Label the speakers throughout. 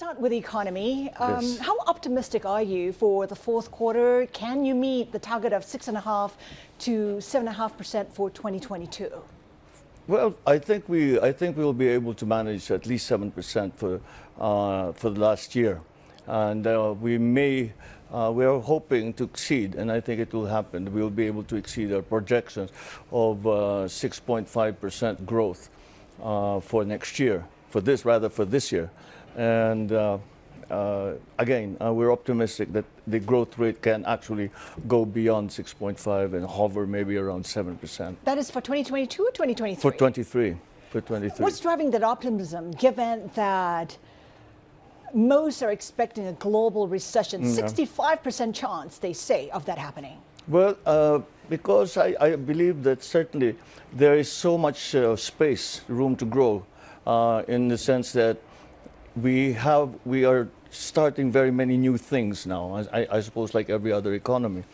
Speaker 1: start with the economy.
Speaker 2: Yes.
Speaker 1: How optimistic are you for the fourth quarter? Can you meet the target of 6.5 to 7.5% for 2022?
Speaker 2: Well, I think we will be able to manage at least 7% for the last year, and we are hoping to exceed, and I think it will happen. We will be able to exceed our projections of 6.5% growth for next year. For this year, and again, we're optimistic that the growth rate can actually go beyond 6.5 and hover maybe around 7%.
Speaker 1: That is for 2022 or 2023?
Speaker 2: For 23. For 23.
Speaker 1: What's driving that optimism, given that most are expecting a global recession? 65% chance, they say, of that happening.
Speaker 2: Well, because I believe that certainly there is so much space, room to grow, in the sense that we are starting very many new things now, I suppose, like every other economy.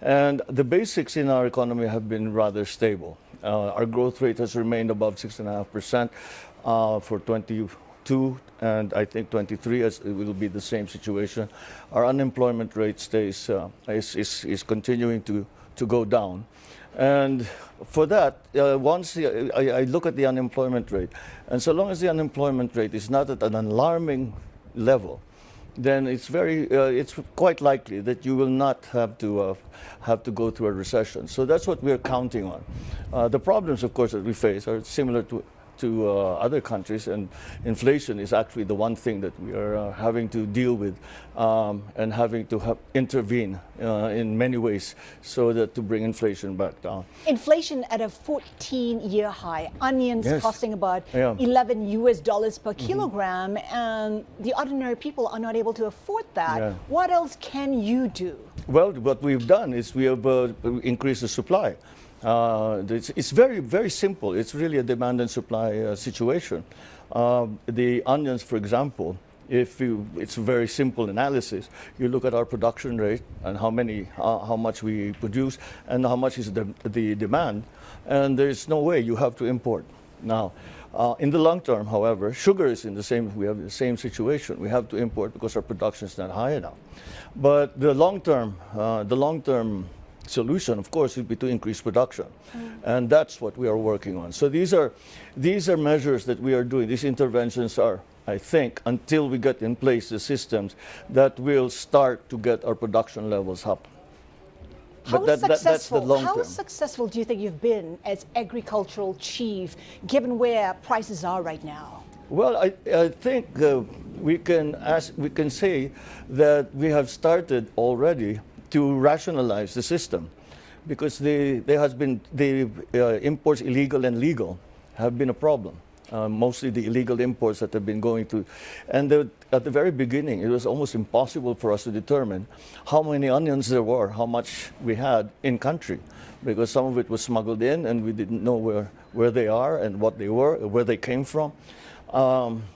Speaker 2: And the basics in our economy have been rather stable. Our growth rate has remained above 6.5% for 22, and I think 23 it will be the same situation. Our unemployment rate is continuing to go down. And for that, once I look at the unemployment rate, and so long as the unemployment rate is not at an alarming level, then it's quite likely that you will not have to go through a recession. So that's what we're counting on. The problems, of course, that we face are similar to other countries, and inflation is actually the one thing that we are having to deal with, and having to intervene in many ways so that to bring inflation back down.
Speaker 1: Inflation at a 14-year high. Onions costing about $11 per kilogram, and the ordinary people are not able to afford that. What else can you do?
Speaker 2: Well, what we've done is we have increased the supply. It's very, very simple. It's really a demand and supply situation. The onions, for example, it's a very simple analysis. You look at our production rate and how much we produce and how much is the demand, and there's no way you have to import. Now, in the long term, however, sugar is we have the same situation. We have to import because our production is not high enough. But the long term solution, of course, would be to increase production, and that's what we are working on. So these are measures that we are doing. These interventions are, I think, until we get in place the systems that will start to get our production levels up. But that's the long term.
Speaker 1: How successful do you think you've been as agricultural chief, given where prices are right now?
Speaker 2: Well, I think we can say that we have started already to rationalize the system, because there has been the imports, illegal and legal, have been a problem. Mostly the illegal imports that have been going through. And at the very beginning, it was almost impossible for us to determine how many onions there were, how much we had in country, because some of it was smuggled in and we didn't know where they are and what they were, where they came from.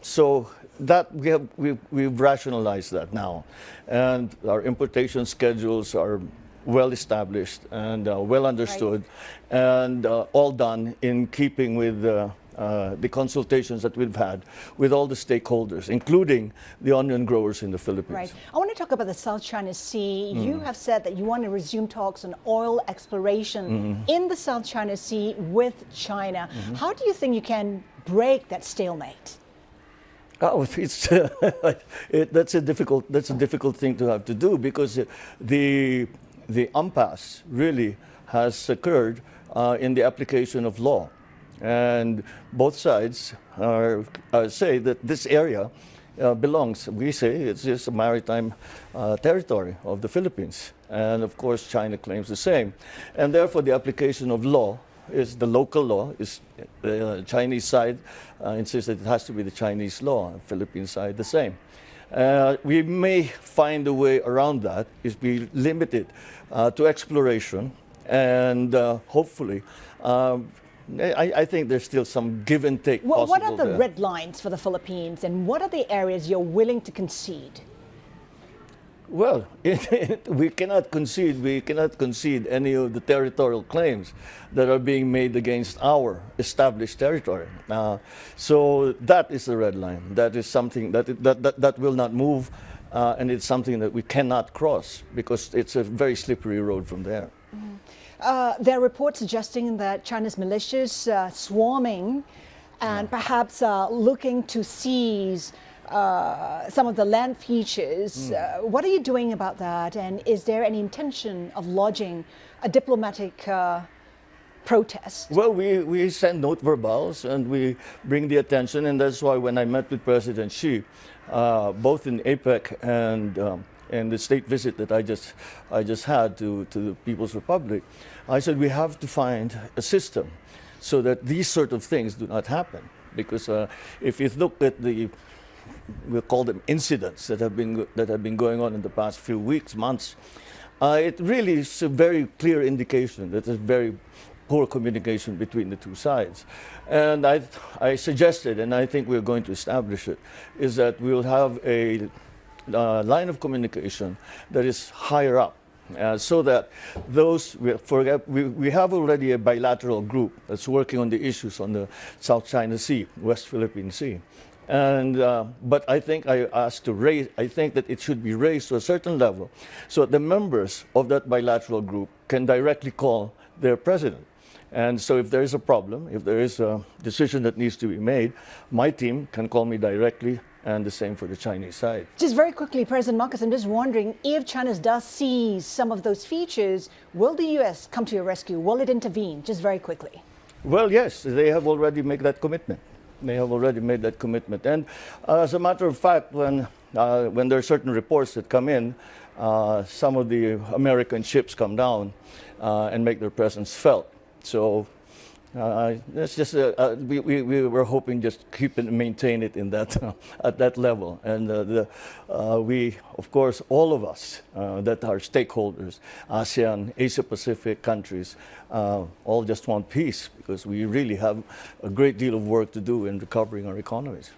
Speaker 2: So that we've rationalized that now, and our importation schedules are well established and well understood, and all done in keeping with the consultations that we've had with all the stakeholders, including the onion growers in the Philippines.
Speaker 1: Right. I want to talk about the South China Sea. You have said that you want to resume talks on oil exploration in the South China Sea with China. How do you think you can break that stalemate?
Speaker 2: Oh, that's a difficult thing to have to do, because the impasse really has occurred in the application of law, and both sides say that this area belongs. We say it's just a maritime territory of the Philippines, and of course China claims the same, and therefore the application of law is the local law. Is the Chinese side insists that it has to be the Chinese law, the Philippine side the same. We may find a way around that, is be limited to exploration, and hopefully I think there's still some give and take possible.
Speaker 1: What are the red lines for the Philippines, and what are the areas you're willing to concede?
Speaker 2: Well, we cannot concede any of the territorial claims that are being made against our established territory. So that is the red line. That is something that will not move, and it's something that we cannot cross because it's a very slippery road from there.
Speaker 1: There are reports suggesting that China's militias swarming and perhaps looking to seize some of the land features. What are you doing about that? And is there any intention of lodging a diplomatic protest?
Speaker 2: Well, we send note verbals and we bring the attention, and that's why when I met with President Xi, both in APEC and the state visit that I just had to the People's Republic, I said we have to find a system so that these sort of things do not happen. Because if you look at we'll call them incidents that have been going on in the past few weeks, months, it really is a very clear indication that there's very poor communication between the two sides. And I suggested, and I think we're going to establish it, is that we'll have a line of communication that is higher up. So that we have already a bilateral group that's working on the issues on the South China Sea, West Philippine Sea. And but I think I think that it should be raised to a certain level so that the members of that bilateral group can directly call their president. And so if there is a problem, if there is a decision that needs to be made, my team can call me directly, and the same for the Chinese side.
Speaker 1: Just very quickly, President Marcos, I'm just wondering, if China does seize some of those features, will the U.S. come to your rescue? Will it intervene? Just very quickly.
Speaker 2: Well, yes, they have already made that commitment. They have already made that commitment. And as a matter of fact, when there are certain reports that come in, some of the American ships come down and make their presence felt. So that's just we were hoping just keep it, maintain it in that at that level, and we, of course, all of us that are stakeholders, ASEAN, Asia Pacific countries, all just want peace because we really have a great deal of work to do in recovering our economies.